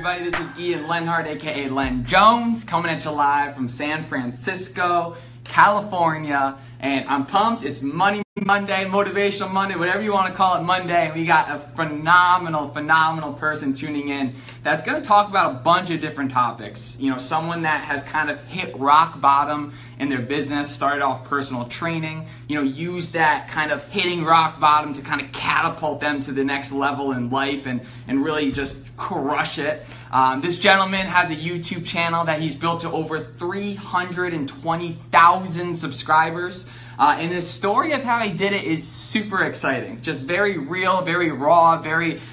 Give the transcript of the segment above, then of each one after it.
everybody? This is Ian Lenhart, aka Len Jones, coming at you live from San Francisco, California, and I'm pumped. It's Money Monday, Motivational Monday, whatever you want to call it, Monday, and we got a phenomenal person tuning in that's going to talk about a bunch of different topics. You know, someone that has kind of hit rock bottom in their business, started off personal training, you know, used that kind of hitting rock bottom to kind of catapult them to the next level in life and really just crush it. This gentleman has a YouTube channel that he's built to over 320,000 subscribers. And his story of how he did it is super exciting. Just very real, very raw,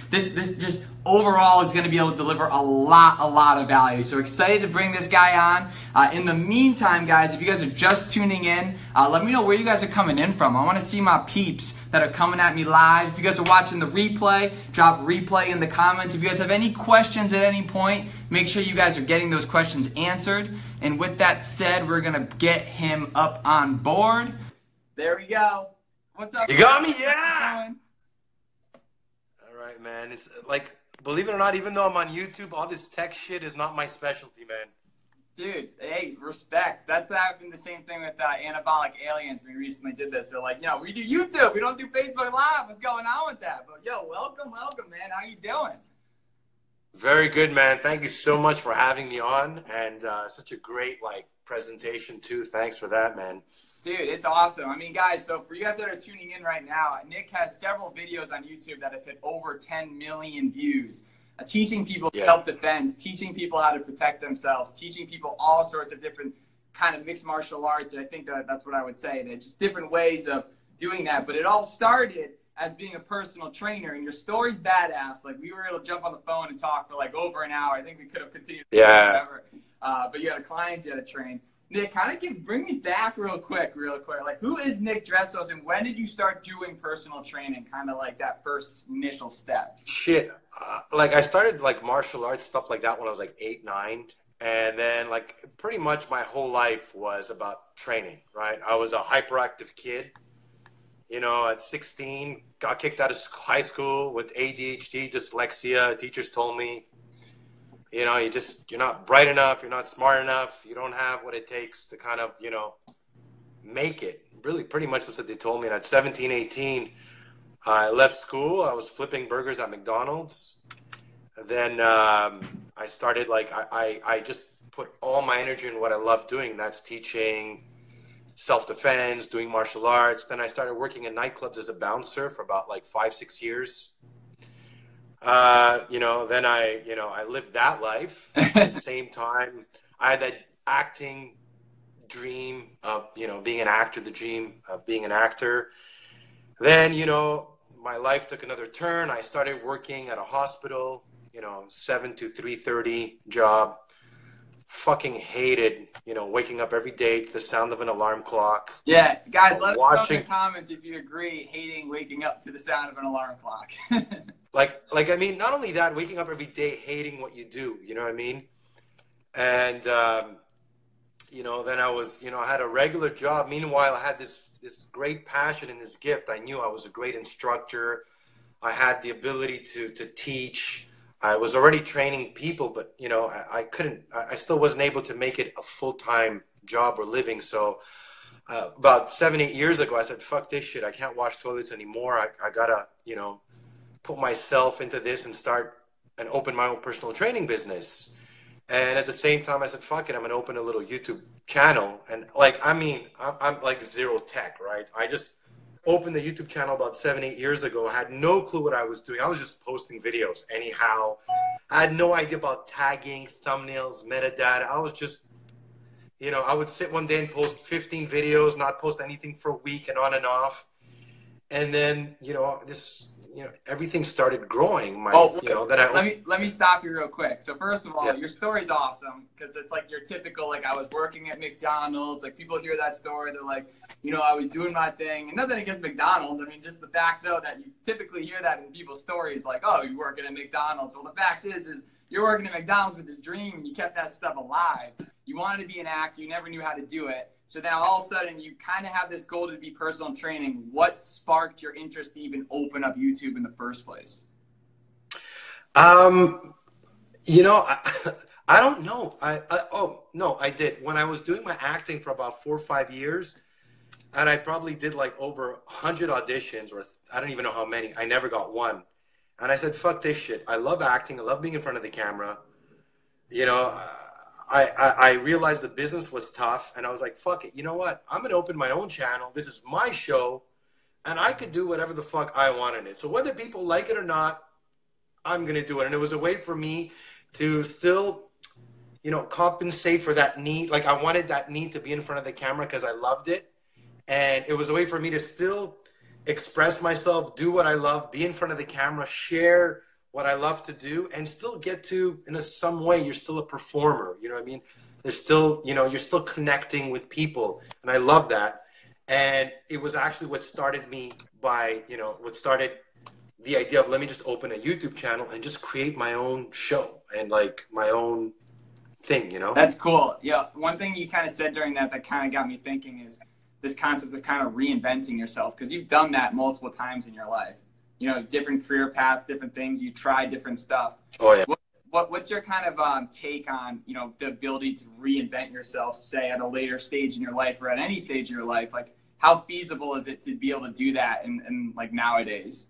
this just overall is going to be able to deliver a lot of value. So excited to bring this guy on. In the meantime, guys, if you guys are just tuning in, let me know where you guys are coming in from. I want to see my peeps that are coming at me live. If you guys are watching the replay, drop replay in the comments. If you guys have any questions at any point, make sure you guys are getting those questions answered. And with that said, we're going to get him up on board. There we go. What's up? You got me? Yeah. All right, man. It's like, believe it or not, even though I'm on YouTube, all this tech shit is not my specialty, man. Dude, hey, respect. That's happened the same thing with Anabolic Aliens. We recently did this. They're like, we do YouTube. We don't do Facebook Live. What's going on with that? But yo, welcome, man. How you doing? Very good, man. Thank you so much for having me on, and such a great presentation too. Thanks for that, man. Dude, it's awesome. I mean, guys, so for you guys that are tuning in right now, Nick has several videos on YouTube that have hit over 10 million views, teaching people self-defense, teaching people how to protect themselves, teaching people all sorts of different kind of mixed martial arts. And I think that's what I would say. There's just different ways of doing that. But it all started as being a personal trainer, and your story's badass. Like, we were able to jump on the phone and talk for like over an hour. I think we could have continued forever. But you had clients you had to train. Nick, bring me back real quick. Like, who is Nick Drossos, and when did you start doing personal training? Kind of like that first initial step. Shit, I started martial arts stuff like that when I was 8, 9, and then pretty much my whole life was about training. Right, I was a hyperactive kid. You know, at 16, got kicked out of high school with ADHD, dyslexia. Teachers told me, you know, you're not bright enough, you're not smart enough, you don't have what it takes to kind of, make it. Really, pretty much that's what they told me. And at 17, 18, I left school. I was flipping burgers at McDonald's. Then I started, I just put all my energy in what I love doing. That's teaching self-defense, doing martial arts. Then I started working in nightclubs as a bouncer for about 5, 6 years. Then I lived that life. At the same time, I had that acting dream of, being an actor, the dream of being an actor. Then, my life took another turn. I started working at a hospital, 7 to 3:30 job. Fucking hated, waking up every day to the sound of an alarm clock. Yeah, guys, let us know in the comments if you agree hating waking up to the sound of an alarm clock. I mean, not only that, waking up every day hating what you do, you know what I mean? And, then I was, I had a regular job. Meanwhile, I had this great passion and this gift. I knew I was a great instructor. I had the ability to teach. I was already training people, but, I still wasn't able to make it a full-time job or living. So about 7, 8 years ago, I said, fuck this shit. I can't wash toilets anymore. I gotta, put myself into this and start and open my own personal training business. And at the same time, I said, fuck it, I'm going to open a little YouTube channel. And I'm zero tech, right? I just opened the YouTube channel about 7, 8 years ago. I had no clue what I was doing. I was just posting videos anyhow. I had no idea about tagging, thumbnails, metadata. I was just, I would sit one day and post 15 videos, not post anything for a week and on and off. And then, everything started growing. Let me stop you real quick. So first of all, your story's awesome because it's your typical, I was working at McDonald's. People hear that story, they're like, I was doing my thing. And nothing against McDonald's. I mean, just the fact though that you typically hear that in people's stories, oh, you're working at McDonald's. Well, the fact is you're working at McDonald's with this dream and you kept that stuff alive. You wanted to be an actor, you never knew how to do it. So now all of a sudden you kind of have this goal to be personal training. What sparked your interest to even open up YouTube in the first place? You know, I don't know. Oh, no, I did. When I was doing my acting for about 4 or 5 years, and I probably did like over 100 auditions, or I don't even know how many. I never got one. And I said, fuck this shit. I love acting. I love being in front of the camera. You know, I realized the business was tough, and I was like, fuck it. You know what? I'm going to open my own channel. This is my show, and I could do whatever the fuck I want in it. So whether people like it or not, I'm going to do it. And it was a way for me to still, you know, compensate for that need. Like I wanted that need to be in front of the camera because I loved it. And it was a way for me to still express myself, do what I love, be in front of the camera, share what I love to do, and still get to, in some way, you're still a performer. You know what I mean? There's still, you know, you're still connecting with people. And I love that. And it was actually what started me by, you know, what started the idea of let me just open a YouTube channel and just create my own show and like my own thing, you know? That's cool. Yeah. One thing you kind of said during that kind of got me thinking is this concept of kind of reinventing yourself, because you've done that multiple times in your life. You know, different career paths, different things. You try different stuff. Oh, yeah. What's your kind of take on, you know, the ability to reinvent yourself, say at a later stage in your life or at any stage of your life? Like, how feasible is it to be able to do that in like nowadays?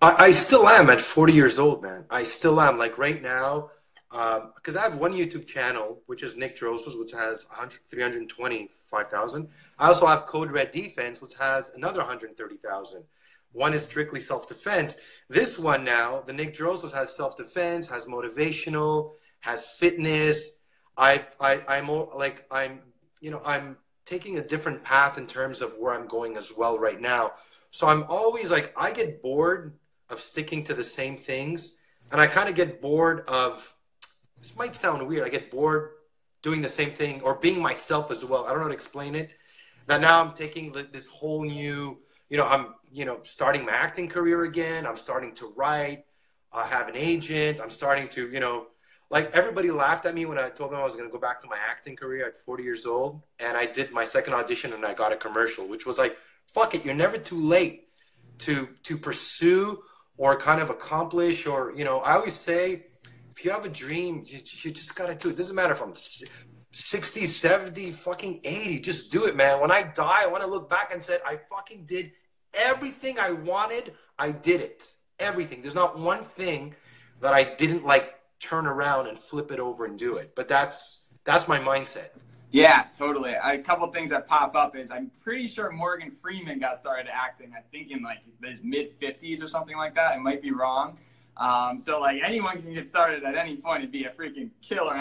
I still am at 40 years old, man. I still am. Like right now, because I have one YouTube channel, which is Nick Drossos, which has 325,000. I also have Code Red Defense, which has another 130,000. One is strictly self-defense. This one now, the Nick Drossos, has self-defense, has motivational, has fitness. You know, I'm taking a different path in terms of where I'm going as well right now. So I'm always like, I get bored of sticking to the same things. And I kind of get bored of, this might sound weird, I get bored doing the same thing or being myself as well. I don't know how to explain it. That now I'm taking this whole new, you know, I'm, you know, starting my acting career again. I'm starting to write. I have an agent. I'm starting to, you know, like everybody laughed at me when I told them I was going to go back to my acting career at 40 years old. And I did my second audition and I got a commercial, which was like, fuck it, you're never too late to pursue or kind of accomplish, or, you know, I always say, if you have a dream, you just got to do it. It doesn't matter if I'm 60, 70, fucking 80, just do it, man. When I die, I want to look back and say, I fucking did everything I wanted. I did it. Everything. There's not one thing that I didn't like turn around and flip it over and do it. But that's my mindset. Yeah, totally. A couple of things that pop up is I'm pretty sure Morgan Freeman got started acting, I think in like his mid-50s or something like that. I might be wrong. So like anyone can get started at any point and be a freaking killer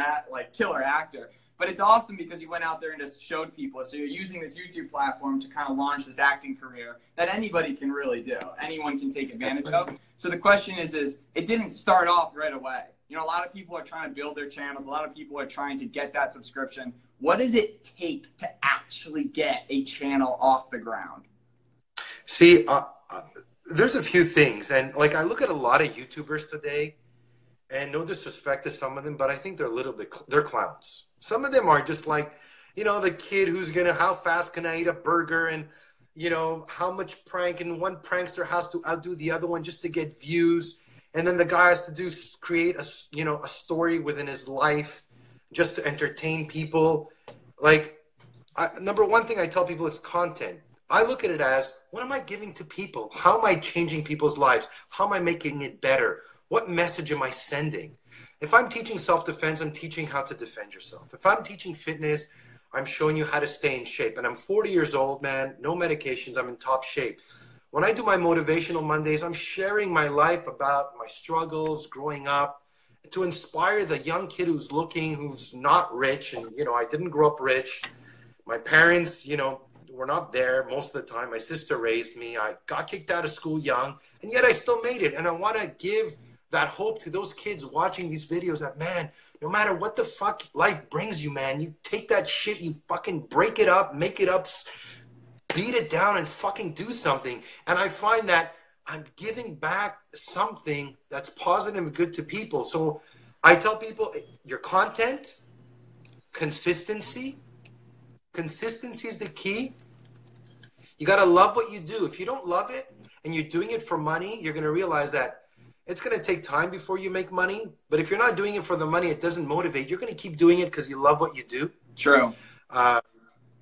actor. But it's awesome because you went out there and just showed people. So you're using this YouTube platform to kind of launch this acting career that anybody can really do. Anyone can take advantage of. So the question is it didn't start off right away. You know, a lot of people are trying to build their channels. A lot of people are trying to get that subscription. What does it take to actually get a channel off the ground? See, there's a few things. And like I look at a lot of YouTubers today, and no disrespect to some of them, but I think they're clowns. Some of them are just like, you know, the kid who's how fast can I eat a burger, and, you know, how much prank, and one prankster has to outdo the other one just to get views. And then the guy has to create a story within his life just to entertain people. Like, number one thing I tell people is content. I look at it as, what am I giving to people? How am I changing people's lives? How am I making it better? What message am I sending? If I'm teaching self-defense, I'm teaching how to defend yourself. If I'm teaching fitness, I'm showing you how to stay in shape. And I'm 40 years old, man, no medications, I'm in top shape. When I do my motivational Mondays, I'm sharing my life about my struggles growing up to inspire the young kid who's not rich. And, you know, I didn't grow up rich. My parents, you know, were not there most of the time. My sister raised me. I got kicked out of school young, and yet I still made it. And I want to give that hope to those kids watching these videos that, man, no matter what the fuck life brings you, man, you take that shit, you fucking break it up, make it up, beat it down, and fucking do something. And I find that I'm giving back something that's positive and good to people. So I tell people, your content, consistency is the key. You got to love what you do. If you don't love it and you're doing it for money, you're going to realize that it's going to take time before you make money. But if you're not doing it for the money, it doesn't motivate. You're going to keep doing it because you love what you do. True.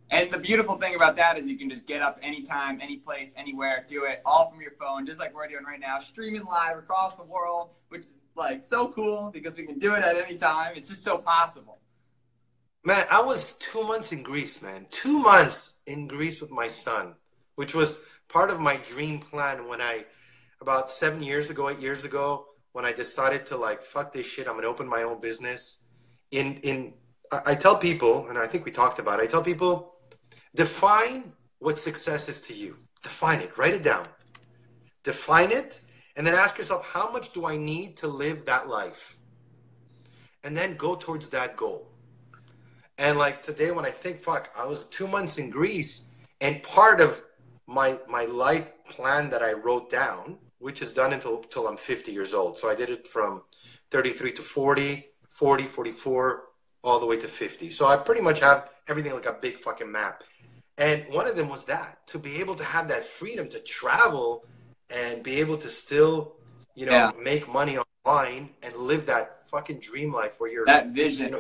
And the beautiful thing about that is you can just get up anytime, any place, anywhere, do it all from your phone, just like we're doing right now, streaming live across the world, which is like so cool because we can do it at any time. It's just so possible. Man, I was 2 months in Greece, man. 2 months in Greece with my son, which was part of my dream plan when about 7 years ago, 8 years ago, when I decided to like, fuck this shit, I'm going to open my own business. I tell people, and I think we talked about it, I tell people, define what success is to you. Define it. Write it down. Define it, and then ask yourself, how much do I need to live that life? And then go towards that goal. And like today when I think, fuck, I was 2 months in Greece, and part of my life plan that I wrote down, which is done until I'm 50 years old. So I did it from 33 to 40, 40, 44, all the way to 50. So I pretty much have everything like a big fucking map. And one of them was that, to be able to have that freedom to travel and be able to still, make money online and live that fucking dream life where you're that vision.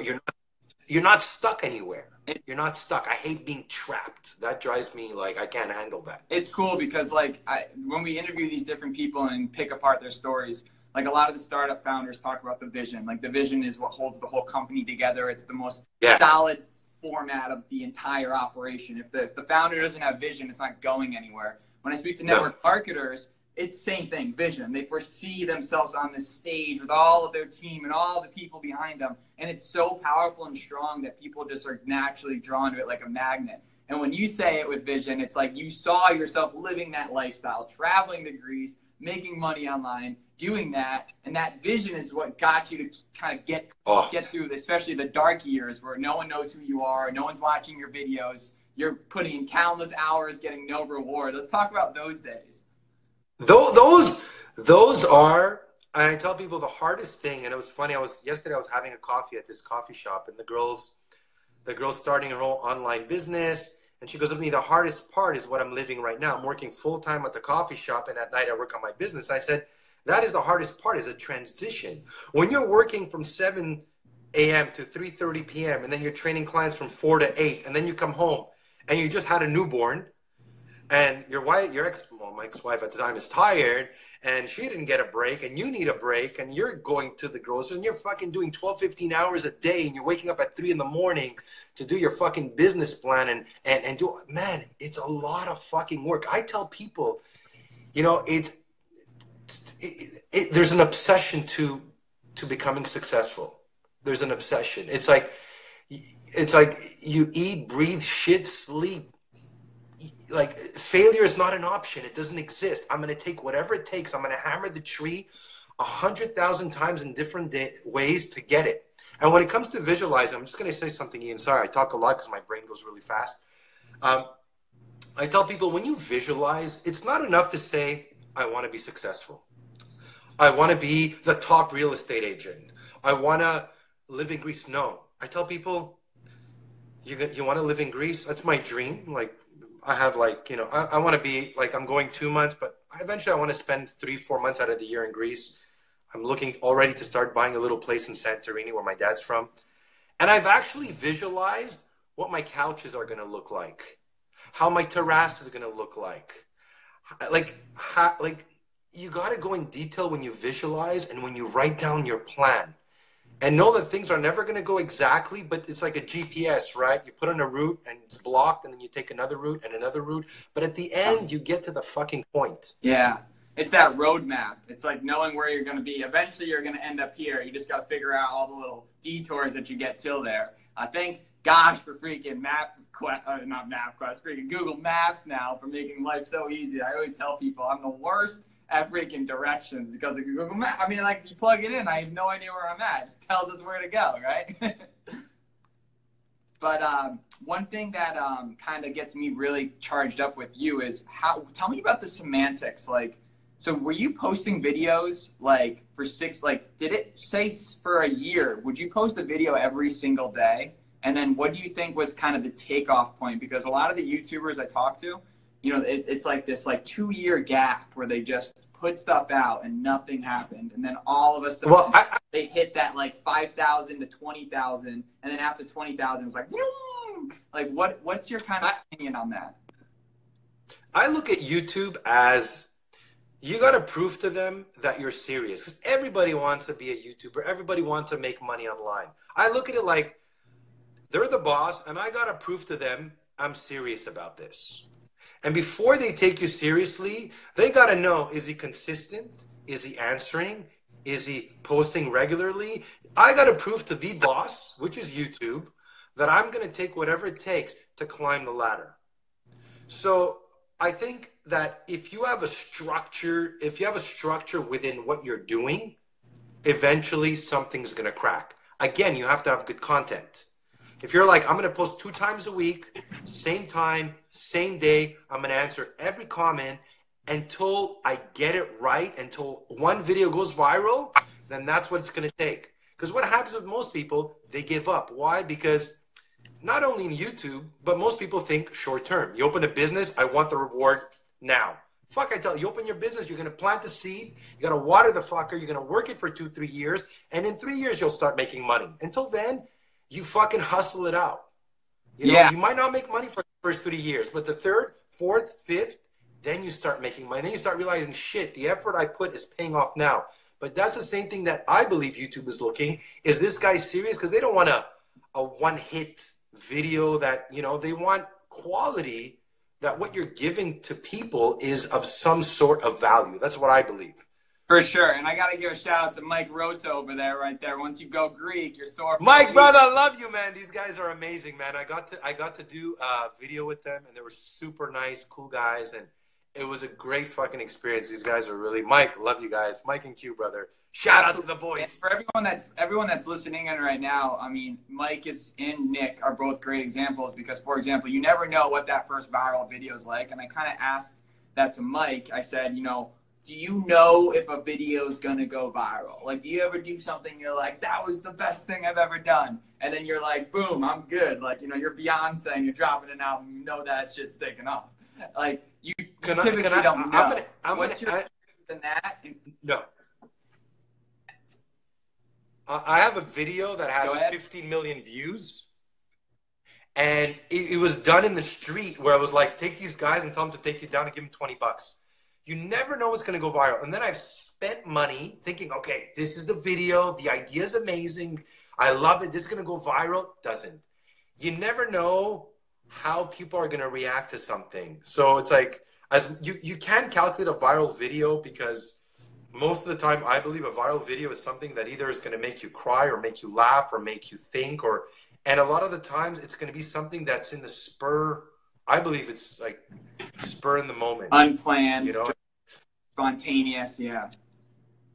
You're not stuck anywhere. You're not stuck. I hate being trapped. That drives me like I can't handle that. It's cool because like when we interview these different people and pick apart their stories, like a lot of the startup founders talk about the vision. Like the vision is what holds the whole company together. It's the most solid format of the entire operation. If the founder doesn't have vision, it's not going anywhere. When I speak to network marketers, it's the same thing, vision. They foresee themselves on this stage with all of their team and all the people behind them. And it's so powerful and strong that people just are naturally drawn to it like a magnet. And when you say it with vision, it's like you saw yourself living that lifestyle, traveling to Greece, making money online, doing that. And that vision is what got you to kind of get through, especially the dark years where no one knows who you are, no one's watching your videos, you're putting in countless hours, getting no reward. Let's talk about those days. Those are, and I tell people the hardest thing, and it was funny, yesterday I was having a coffee at this coffee shop, and the girl's starting her whole online business, and she goes to me, the hardest part is what I'm living right now. I'm working full-time at the coffee shop, and at night I work on my business. I said, that is the hardest part, is a transition. When you're working from 7 a.m. to 3:30 p.m., and then you're training clients from 4 to 8, and then you come home, and you just had a newborn, and my ex-wife at the time is tired, and she didn't get a break, and you need a break, and you're going to the grocery, and you're fucking doing 12, 15 hours a day, and you're waking up at 3 in the morning to do your fucking business plan, and do, man, it's a lot of fucking work. I tell people, there's an obsession to becoming successful. There's an obsession. It's like you eat, breathe, shit, sleep. Like failure is not an option. It doesn't exist. I'm going to take whatever it takes. I'm going to hammer the tree 100,000 times in different ways to get it. And when it comes to visualizing, I'm just going to say something, Ian. Sorry, I talk a lot because my brain goes really fast. I tell people, when you visualize, it's not enough to say, I want to be successful. I want to be the top real estate agent. I want to live in Greece. No. I tell people, you want to live in Greece? That's my dream. Like, I have I want to be like, I'm going 2 months, but eventually I want to spend 3-4 months out of the year in Greece. I'm looking already to start buying a little place in Santorini where my dad's from. And I've actually visualized what my couches are going to look like, how my terrace is going to look like. You got to go in detail when you visualize and when you write down your plan. And know that things are never going to go exactly, but it's like a GPS, right? You put on a route and it's blocked, and then you take another route and another route. But at the end, you get to the fucking point. Yeah. It's that roadmap. It's like knowing where you're going to be. Eventually, you're going to end up here. You just got to figure out all the little detours that you get till there. Thank gosh for freaking freaking Google Maps now for making life so easy. I always tell people I'm the worst at freaking directions because of Google Maps. I mean, like, you plug it in, I have no idea where I'm at. It just tells us where to go, right? But one thing that kind of gets me really charged up with you is tell me about the semantics. Like, so were you posting videos like for did it say for a year, would you post a video every single day? And then what do you think was kind of the takeoff point? Because a lot of the YouTubers I talk to, it's like this 2-year gap where they just put stuff out and nothing happened. And then all of a sudden they hit that like 5,000 to 20,000. And then after 20,000, it was like, woo! Like what's your kind of opinion on that? I look at YouTube as you got to prove to them that you're serious. Because everybody wants to be a YouTuber. Everybody wants to make money online. I look at it like they're the boss and I got to prove to them I'm serious about this. And before they take you seriously, they got to know, is he consistent? Is he answering? Is he posting regularly? I got to prove to the boss, which is YouTube, that I'm going to take whatever it takes to climb the ladder. So I think that if you have a structure within what you're doing, eventually something's going to crack. Again, you have to have good content. If you're like, I'm going to post 2 times a week, same time, same day, I'm going to answer every comment until I get it right, until one video goes viral, then that's what it's going to take. Because what happens with most people, they give up. Why? Because not only in YouTube, but most people think short term. You open a business, I want the reward now. Fuck, I tell you, open your business, you're going to plant the seed, you got to water the fucker, you're going to work it for 2-3 years, and in 3 years, you'll start making money. Until then, you fucking hustle it out. You know, you might not make money for the first 3 years, but the 3rd, 4th, 5th, then you start making money. Then you start realizing, shit, the effort I put is paying off now. But that's the same thing that I believe YouTube is looking. Is this guy serious? Because they don't want a one-hit video that, you know, they want quality, that what you're giving to people is of some sort of value. That's what I believe. For sure. And I got to give a shout out to Mike Rosso over there, right there. Once you go Greek, you're sore. Mike, brother, I love you, man. These guys are amazing, man. I got to do a video with them, and they were super nice, cool guys, and it was a great fucking experience. These guys are really, Mike, love you guys. Mike and Q, brother. Shout out to the boys. And for everyone that's listening in right now, I mean, Mike and Nick are both great examples because, for example, you never know what that first viral video is like. And I kind of asked that to Mike. I said, you know, do you know if a video is going to go viral? Like, do you ever do something you're like, that was the best thing I've ever done? And then you're like, boom, I'm good. Like, you know, you're Beyonce and you're dropping an album. You know that shit's taking off. Like, you typically don't know. What's your than that? No. I have a video that has 15 million views. And it was done in the street where I was like, take these guys and tell them to take you down and give them $20. You never know what's going to go viral. And then I've spent money thinking, okay, this is the video. The idea is amazing. I love it. This is going to go viral. Doesn't. You never know how people are going to react to something. So it's like, as you can calculate a viral video because most of the time I believe a viral video is something that either is going to make you cry or make you laugh or make you think, and a lot of the times it's going to be something that's in the spur. I believe it's like spur in the moment. Unplanned, you know, spontaneous.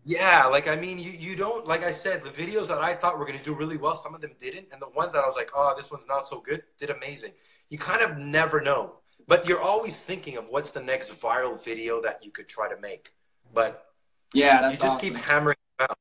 Yeah, like, I mean, you don't, like I said, the videos that I thought were going to do really well, some of them didn't. And the ones that I was like, oh, this one's not so good, did amazing. You kind of never know. But you're always thinking of what's the next viral video that you could try to make. But yeah, that's you just keep hammering it out.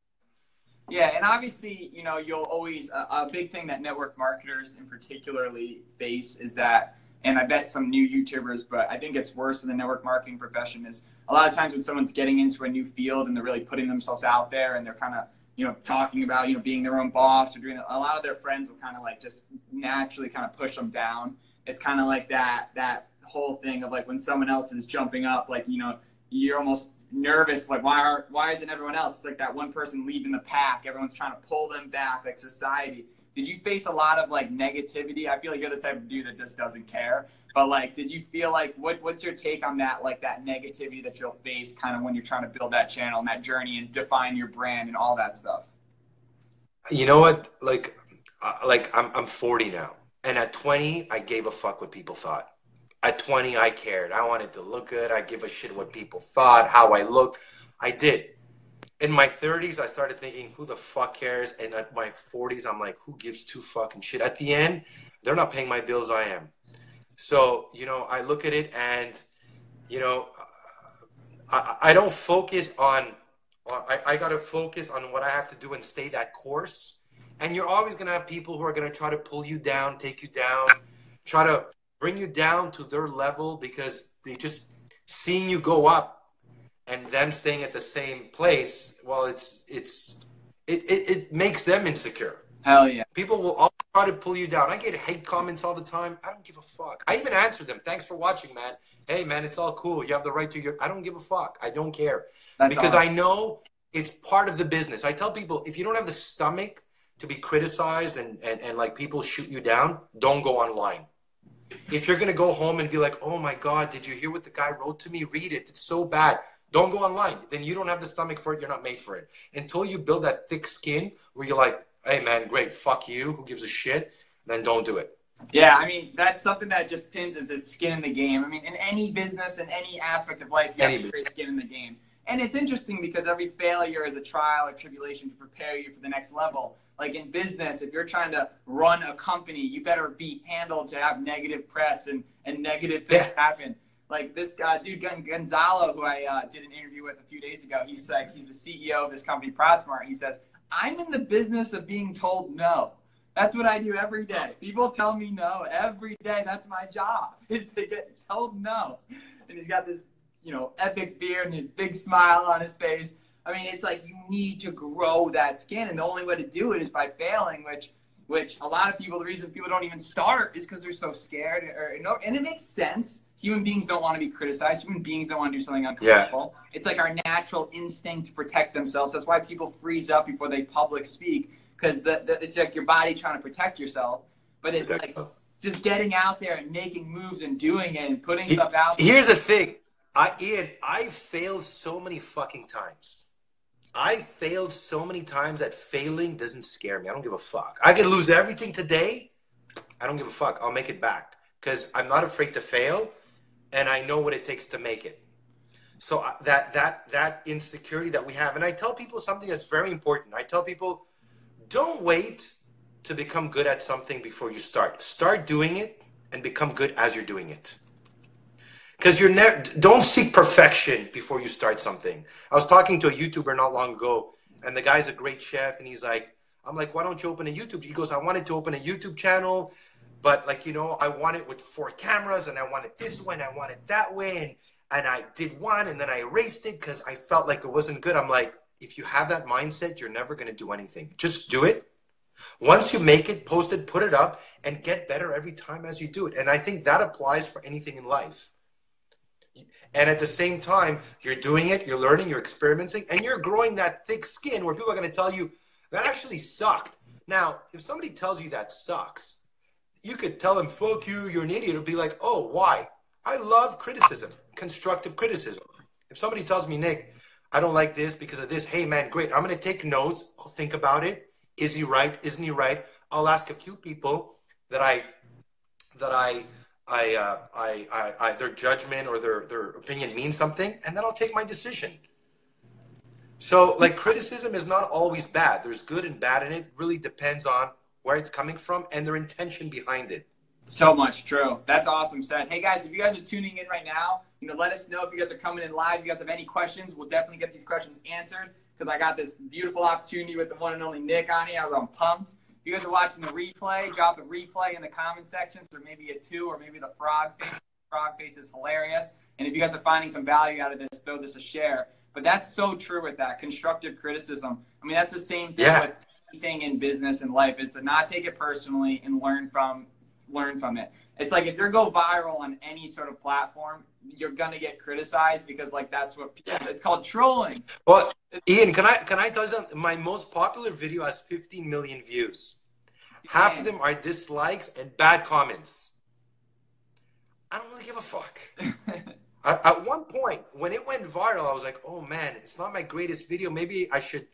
Yeah, and obviously, you know, you'll always, a big thing that network marketers in particularly face is that, and I bet some new YouTubers, but I think it's worse in the network marketing profession, is a lot of times when someone's getting into a new field and they're really putting themselves out there and they're kind of, you know, talking about, you know, being their own boss or doing a lot of their friends will kind of like just naturally kind of push them down. It's kind of like that whole thing of like when someone else is jumping up, like, you know, you're almost nervous, like why isn't everyone else? It's like that one person leaving the pack. Everyone's trying to pull them back, like society. Did you face a lot of like negativity? I feel like you're the type of dude that just doesn't care. But like, did you feel like what's your take on that? Like that negativity that you'll face kind of when you're trying to build that channel and that journey and define your brand and all that stuff? You know what? Like I'm 40 now, and at 20, I gave a fuck what people thought. At 20, I cared. I wanted to look good. I give a shit what people thought, how I looked. I did. In my 30s, I started thinking, who the fuck cares? And at my 40s, I'm like, who gives two fucking shit? At the end, they're not paying my bills, I am. So, you know, I look at it and, you know, I don't focus on, I got to focus on what I have to do and stay that course. And you're always going to have people who are going to try to pull you down, take you down, try to bring you down to their level because they just seeing you go up. and them staying at the same place, well, it makes them insecure. Hell yeah. People will all try to pull you down. I get hate comments all the time. I don't give a fuck. I even answer them. Thanks for watching, man. Hey, man, it's all cool. You have the right to your... I don't give a fuck. I don't care. Because I know it's part of the business. I tell people, if you don't have the stomach to be criticized and like people shoot you down, don't go online. If you're going to go home and be like, oh my God, did you hear what the guy wrote to me? Read it. It's so bad. Don't go online. Then you don't have the stomach for it. You're not made for it. Until you build that thick skin where you're like, hey man, great, fuck you. Who gives a shit? Then don't do it. Yeah, I mean, that's something that just pins is the skin in the game. I mean, in any business, in any aspect of life, you have to create skin in the game. And it's interesting because every failure is a trial or tribulation to prepare you for the next level. Like in business, if you're trying to run a company, you better be handled to have negative press and negative things happen. Like this dude, Gonzalo, who I did an interview with a few days ago, he's the CEO of this company, ProdSmart. He says, I'm in the business of being told no. That's what I do every day. People tell me no every day. That's my job, is to get told no. And he's got this, you know, epic beard and his big smile on his face. I mean, it's like you need to grow that skin. And the only way to do it is by failing, which a lot of people, the reason people don't even start is because they're so scared. And it makes sense. Human beings don't want to be criticized. Human beings don't want to do something uncomfortable. Yeah. It's like our natural instinct to protect themselves. That's why people freeze up before they public speak, because it's like your body trying to protect yourself. But it's like just getting out there and making moves and doing it and putting stuff out there. Here's the thing. Ian, I failed so many fucking times. I failed so many times that failing doesn't scare me. I don't give a fuck. I could lose everything today. I don't give a fuck. I'll make it back because I'm not afraid to fail. And I know what it takes to make it. So that insecurity that we have, and I tell people something that's very important. I tell people, don't wait to become good at something before you start. Start doing it and become good as you're doing it. Because don't seek perfection before you start something. I was talking to a YouTuber not long ago, and the guy's a great chef, and he's like, I'm like, why don't you open a YouTube? He goes, I wanted to open a YouTube channel, but like, you know, I want it with 4 cameras and I want it this way and I want it that way. And I did one and then I erased it because I felt like it wasn't good. I'm like, if you have that mindset, you're never going to do anything. Just do it. Once you make it, post it, put it up, and get better every time as you do it. And I think that applies for anything in life. And at the same time, you're doing it, you're learning, you're experimenting, and you're growing that thick skin where people are going to tell you, that actually sucked. Now, if somebody tells you that sucks, you could tell them, fuck you, you're an idiot. It'll be like, oh, why? I love criticism, constructive criticism. If somebody tells me, Nick, I don't like this because of this, hey, man, great. I'm going to take notes. I'll think about it. Is he right? Isn't he right? I'll ask a few people that their judgment or their opinion means something, and then I'll take my decision. So, like, criticism is not always bad. There's good and bad in it. It really depends on where it's coming from and their intention behind it. So much true. That's awesome said. Hey guys, if you guys are tuning in right now, you know, let us know if you guys are coming in live. If you guys have any questions, we'll definitely get these questions answered because I got this beautiful opportunity with the one and only Nick on here. I'm pumped. If you guys are watching the replay, drop the replay in the comment sections, or maybe a 2, or maybe the frog face. Frog face is hilarious. And if you guys are finding some value out of this, throw this a share. But that's so true with that constructive criticism. I mean, that's the same thing with anything in business and life, is to not take it personally and learn from it. It's like if you go viral on any sort of platform, you're gonna get criticized because like that's what it's called, trolling. Well, Ian, can I tell you something? My most popular video has 15 million views. Half of them are dislikes and bad comments. I don't really give a fuck. At one point, when it went viral, I was like, oh man, it's not my greatest video. Maybe I should.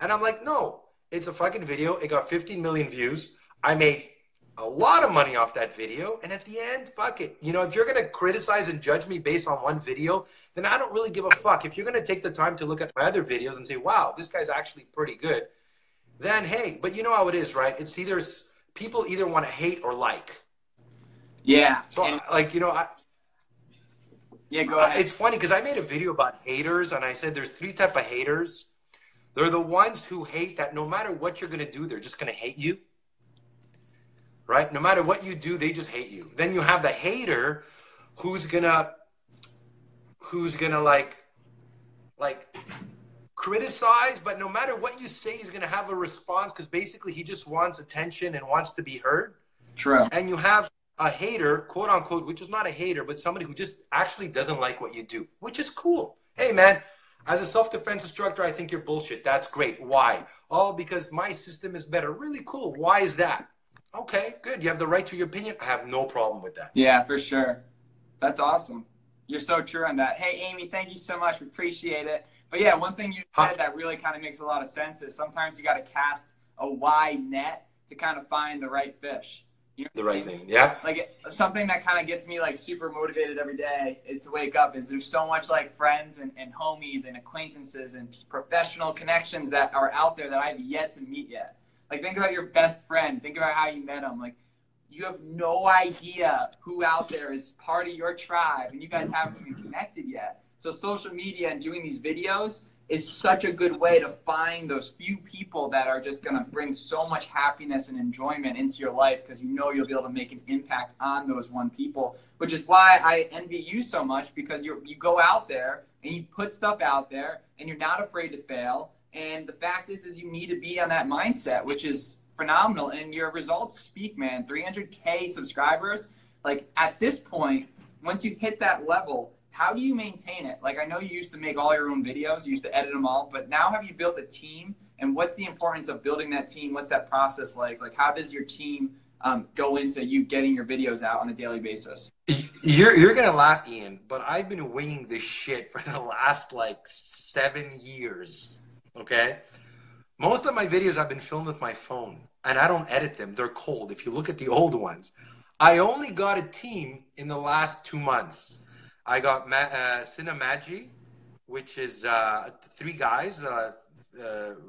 And I'm like, no, it's a fucking video. It got 15 million views. I made a lot of money off that video. And at the end, fuck it. You know, if you're going to criticize and judge me based on one video, then I don't really give a fuck. If you're going to take the time to look at my other videos and say, wow, this guy's actually pretty good, then hey, but you know how it is, right? It's either people either want to hate or like. Yeah. So like, you know, yeah, go ahead. It's funny because I made a video about haters and I said there's 3 types of haters. They're the ones who hate that no matter what you're going to do, they're just going to hate you. Right? No matter what you do, they just hate you. Then you have the hater who's gonna like like criticize, but no matter what you say, he's going to have a response because basically he just wants attention and wants to be heard. True. And you have a hater, quote unquote, which is not a hater, but somebody who just actually doesn't like what you do, which is cool. Hey, man, as a self-defense instructor, I think you're bullshit. That's great. Why? Oh, because my system is better. Really cool. Why is that? Okay, good. You have the right to your opinion. I have no problem with that. Yeah, for sure. That's awesome. You're so true on that. Hey, Amy, thank you so much. We appreciate it. But yeah, one thing you said that really kind of makes a lot of sense is sometimes you got to cast a wide net to kind of find the right fish. You know the right thing, yeah. Like something that kind of gets me like super motivated every day to wake up is there's so much like friends and homies and acquaintances and professional connections that are out there that I've yet to meet yet. Like think about your best friend. Think about how you met him. Like you have no idea who out there is part of your tribe and you guys haven't even connected yet. So social media and doing these videos is such a good way to find those few people that are just going to bring so much happiness and enjoyment into your life because you know you'll be able to make an impact on those one people, which is why I envy you so much because you go out there and you put stuff out there and you're not afraid to fail. And the fact is you need to be on that mindset, which is phenomenal. And your results speak, man. 300K subscribers. Like at this point, once you hit that level, how do you maintain it? Like I know you used to make all your own videos, you used to edit them all, but now have you built a team? And what's the importance of building that team? What's that process like? Like how does your team go into you getting your videos out on a daily basis? You're gonna laugh, Ian, but I've been winging this shit for the last like 7 years. Okay, most of my videos have been filmed with my phone, and I don't edit them. They're cold. If you look at the old ones, I only got a team in the last 2 months. I got Cinemagy, which is 3 guys,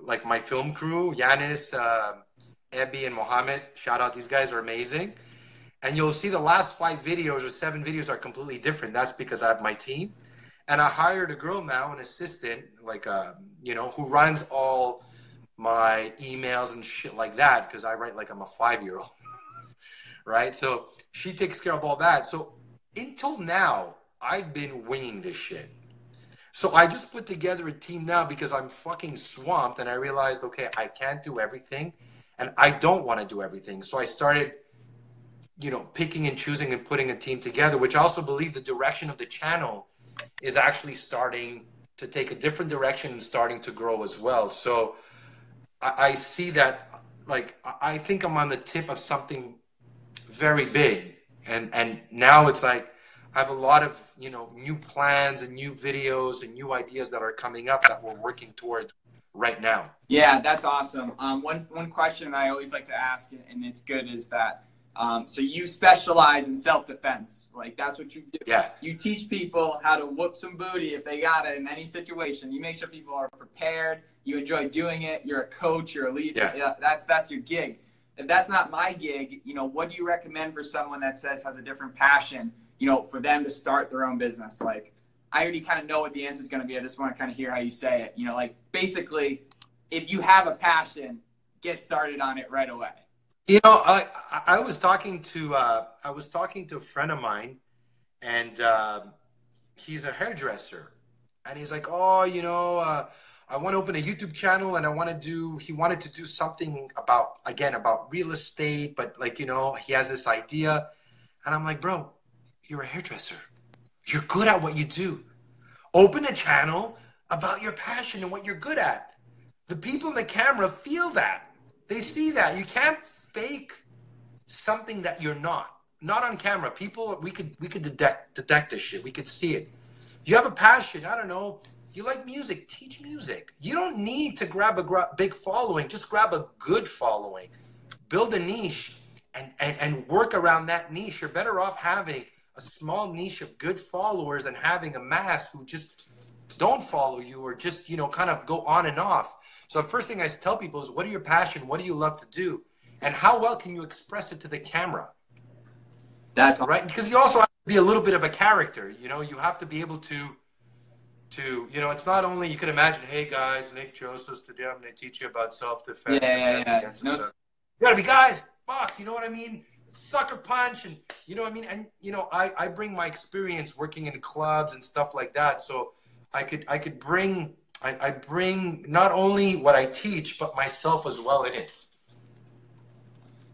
like my film crew, Yanis, Ebby, and Mohammed. Shout out, these guys are amazing. And you'll see the last 5 videos or 7 videos are completely different. That's because I have my team. And I hired a girl now, an assistant, like, you know, who runs all my emails and shit like that because I write like I'm a 5-year-old, right? So she takes care of all that. So until now, I've been winging this shit. So I just put together a team now because I'm fucking swamped and I realized, okay, I can't do everything and I don't want to do everything. So I started, you know, picking and choosing and putting a team together, which I also believe the direction of the channel is actually starting to take a different direction and starting to grow as well. So I see that, like, I think I'm on the tip of something very big. And now it's like, I have a lot of, you know, new plans and new videos and new ideas that are coming up that we're working towards right now. Yeah, that's awesome. One question I always like to ask, and it's good, is that, so you specialize in self-defense. Like, that's what you do. Yeah. You teach people how to whoop some booty if they got it in any situation. You make sure people are prepared. You enjoy doing it. You're a coach. You're a leader. Yeah, that's your gig. If that's not my gig, you know, what do you recommend for someone that has a different passion, you know, for them to start their own business? Like, I already kind of know what the answer is going to be. I just want to kind of hear how you say it. You know, like basically, if you have a passion, get started on it right away. You know, I was talking to a friend of mine, and he's a hairdresser, and he's like, oh, you know, I want to open a YouTube channel, and he wanted to do something about real estate, but like, you know, he has this idea, and I'm like, bro, you're a hairdresser. You're good at what you do. Open a channel about your passion and what you're good at. The people in the camera feel that. They see that. You can't fake something that you're not. Not on camera. People, we could detect this shit. We could see it. You have a passion. I don't know. You like music. Teach music. You don't need to grab a big following. Just grab a good following. Build a niche and work around that niche. You're better off having a small niche of good followers than having a mass who just don't follow you or just, you know, kind of go on and off. So the first thing I tell people is, what are your passion? What do you love to do? And how well can you express it to the camera? That's right. Because you also have to be a little bit of a character. You know, you have to be able to, you know, it's not only, you can imagine, hey guys, Nick Drossos, today I'm going to teach you about self-defense. Yeah. You got to be guys, fuck, you know what I mean? Sucker punch, and you know what I mean? And, you know, I bring my experience working in clubs and stuff like that. So I could bring, I bring not only what I teach, but myself as well in it.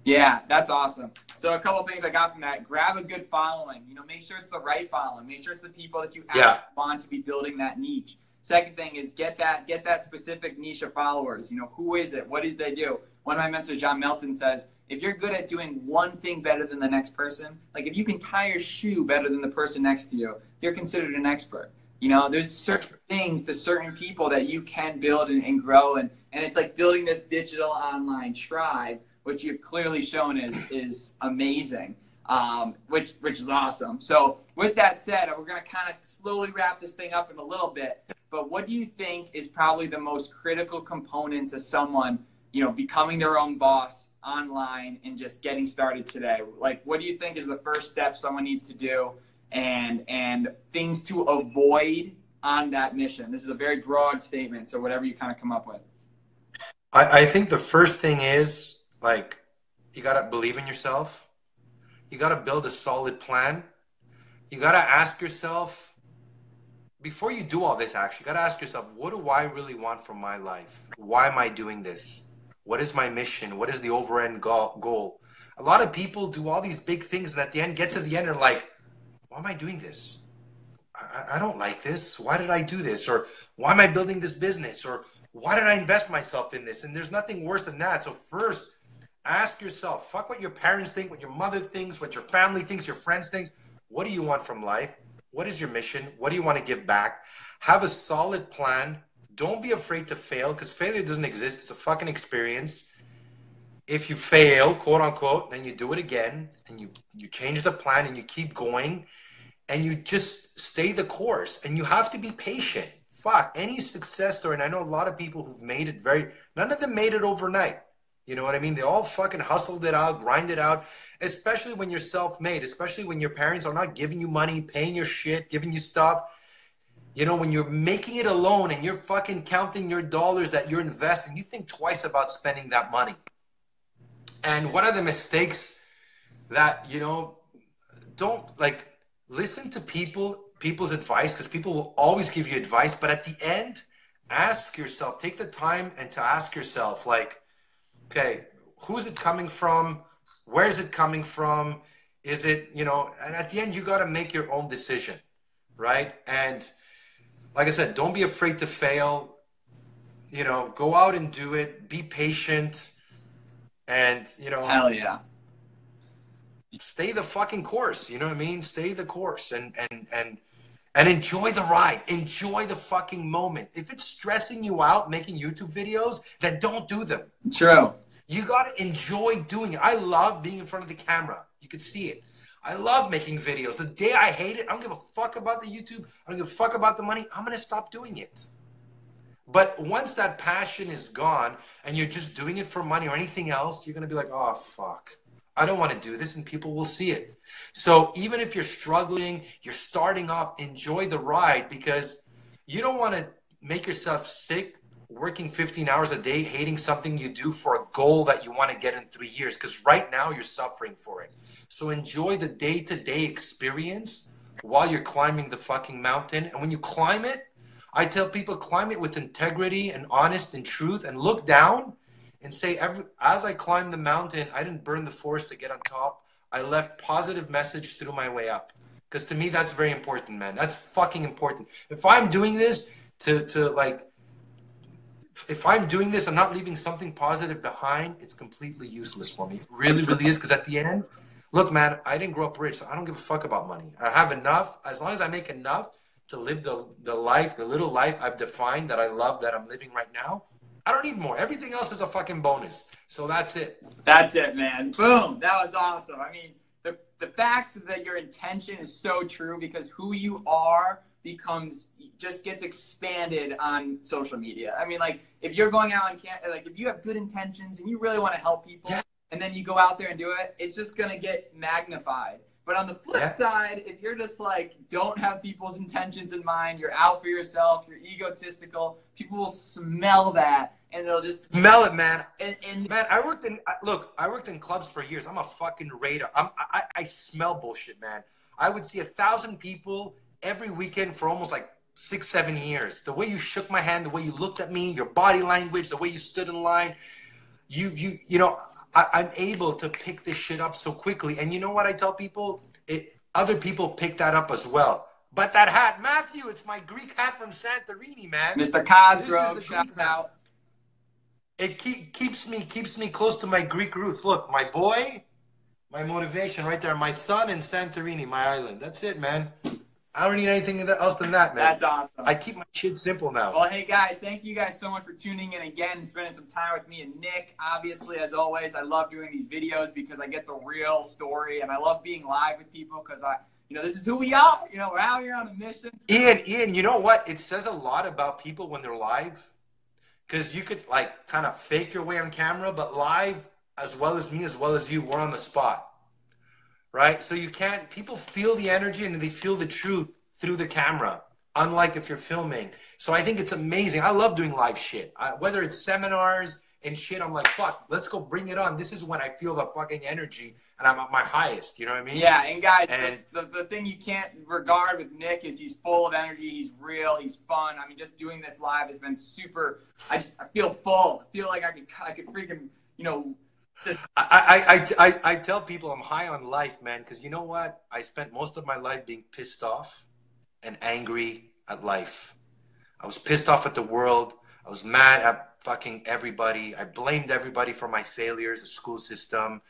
Yeah, that's awesome. So a couple things I got from that: grab a good following. You know, make sure it's the right following. Make sure it's the people that you actually want to be building that niche. Second thing is get that specific niche of followers. You know, who is it? What did they do? One of my mentors, John Melton, says, if you're good at doing one thing better than the next person, like if you can tie your shoe better than the person next to you, you're considered an expert. You know, there's certain things, there's certain people that you can build and grow, and it's like building this digital online tribe, which you've clearly shown is amazing, which is awesome. So with that said, we're going to kind of slowly wrap this thing up in a little bit, but what do you think is probably the most critical component to someone, you know, becoming their own boss online and just getting started today? Like, what do you think is the first step someone needs to do, and things to avoid on that mission? This is a very broad statement, so whatever you kind of come up with. I think the first thing is, like, you got to believe in yourself. You got to build a solid plan. You got to ask yourself, before you do all this, actually, you got to ask yourself, what do I really want from my life? Why am I doing this? What is my mission? What is the overall goal? A lot of people do all these big things and at the end, get to the end and like, why am I doing this? I don't like this. Why did I do this? Or why am I building this business? Or why did I invest myself in this? And there's nothing worse than that. So first, ask yourself, fuck what your parents think, what your mother thinks, what your family thinks, your friends think. What do you want from life? What is your mission? What do you want to give back? Have a solid plan. Don't be afraid to fail, because failure doesn't exist. It's a fucking experience. If you fail, quote unquote, then you do it again, and you change the plan and you keep going, and you just stay the course, and you have to be patient. Fuck, any success story, and I know a lot of people who've made it none of them made it overnight. You know what I mean? They all fucking hustled it out, grinded out, especially when you're self-made, especially when your parents are not giving you money, paying your shit, giving you stuff. You know, when you're making it alone and you're fucking counting your dollars that you're investing, you think twice about spending that money. And what are the mistakes that, you know, don't, like, listen to people's advice, because people will always give you advice. But at the end, ask yourself, take the time and to ask yourself, like, okay, who's it coming from? Where is it coming from? Is it, you know, and at the end, you got to make your own decision, right? And like I said, don't be afraid to fail. You know, go out and do it. Be patient. And, you know, hell yeah, stay the fucking course. You know what I mean? Stay the course and enjoy the ride. Enjoy the fucking moment. If it's stressing you out making YouTube videos, then don't do them. True. You got to enjoy doing it. I love being in front of the camera. You could see it. I love making videos. The day I hate it, I don't give a fuck about the YouTube. I don't give a fuck about the money. I'm going to stop doing it. But once that passion is gone and you're just doing it for money or anything else, you're going to be like, oh, fuck. I don't want to do this, and people will see it. So even if you're struggling, you're starting off, enjoy the ride, because you don't want to make yourself sick working 15 hours a day, hating something you do for a goal that you want to get in 3 years, because right now you're suffering for it. So enjoy the day-to-day experience while you're climbing the fucking mountain. And when you climb it, I tell people, climb it with integrity and honest and truth, and look down and say, as I climbed the mountain, I didn't burn the forest to get on top. I left positive message through my way up. Because to me, that's very important, man. That's fucking important. If I'm doing this if I'm doing this, I'm not leaving something positive behind, it's completely useless for me. It really, really is. Because at the end, look, man, I didn't grow up rich, so I don't give a fuck about money. I have enough. As long as I make enough to live the life, the little life I've defined that I love, that I'm living right now, I don't need more. Everything else is a fucking bonus. So that's it. That's it, man. Boom. That was awesome. I mean, the fact that your intention is so true, because who you are just gets expanded on social media. I mean, like, if you're going out and if you have good intentions and you really want to help people, and then you go out there and do it, it's just going to get magnified. But on the flip side, if you're just like, don't have people's intentions in mind, you're out for yourself, you're egotistical, people will smell that, and it'll just smell it, man. And man, I worked in clubs for years. I'm a fucking radar. I smell bullshit, man. I would see 1,000 people every weekend for almost like 6, 7 years. The way you shook my hand, the way you looked at me, your body language, the way you stood in line. You know, I'm able to pick this shit up so quickly. And you know what I tell people? Other people pick that up as well. But that hat, Matthew, it's my Greek hat from Santorini, man. Mr. Cosgrove, shout out. It keeps me close to my Greek roots. Look, my boy, my motivation right there. My son in Santorini, my island. That's it, man. I don't need anything else than that, man. That's awesome. I keep my shit simple now. Well, hey, guys, thank you guys so much for tuning in again and spending some time with me and Nick. Obviously, as always, I love doing these videos because I get the real story, and I love being live with people because this is who we are. You know, we're out here on a mission. Ian, you know what? It says a lot about people when they're live because you could, like, kind of fake your way on camera, but live, as well as me, as well as you, we're on the spot. Right? So you can't, people feel the energy and they feel the truth through the camera, unlike if you're filming. So I think it's amazing. I love doing live shit. Whether it's seminars and shit, I'm like, fuck, let's go bring it on. This is when I feel the fucking energy and I'm at my highest. You know what I mean? Yeah, and guys, the thing you can't regard with Nick is he's full of energy. He's real. He's fun. I mean, just doing this live has been super, I feel full. I feel like I could freaking, you know, I tell people I'm high on life, man, because you know what? I spent most of my life being pissed off and angry at life. I was pissed off at the world. I was mad at fucking everybody. I blamed everybody for my failures, the school system,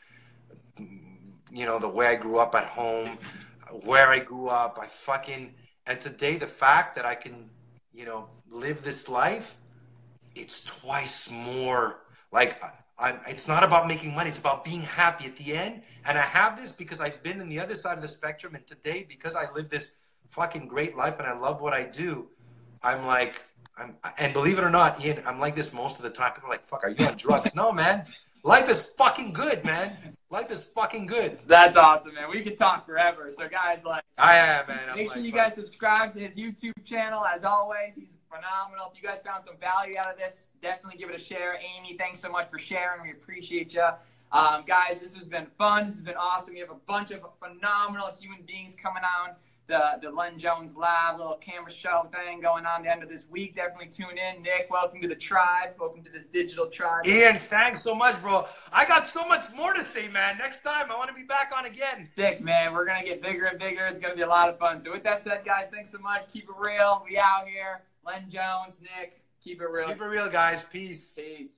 you know, the way I grew up at home, where I grew up. And today the fact that I can, you know, live this life, it's twice more. Like, it's not about making money. It's about being happy at the end. And I have this because I've been on the other side of the spectrum. And today, because I live this fucking great life and I love what I do, and believe it or not, Ian, I'm like this most of the time. People are like, fuck, are you on drugs? No, man. Life is fucking good, man. Life is fucking good. That's awesome, man. We could talk forever. So, guys, like, man. Make sure you guys subscribe to his YouTube channel. As always, he's phenomenal. If you guys found some value out of this, definitely give it a share. Amy, thanks so much for sharing. We appreciate you. Guys, this has been fun. This has been awesome. We have a bunch of phenomenal human beings coming on. The Len Jones Lab, little camera show thing going on the end of this week. Definitely tune in. Nick, welcome to the tribe. Welcome to this digital tribe. Ian, thanks so much, bro. I got so much more to say, man. Next time, I want to be back on again. Sick, man. We're going to get bigger and bigger. It's going to be a lot of fun. So with that said, guys, thanks so much. Keep it real. We out here. Len Jones, Nick, keep it real. Keep it real, guys. Peace. Peace.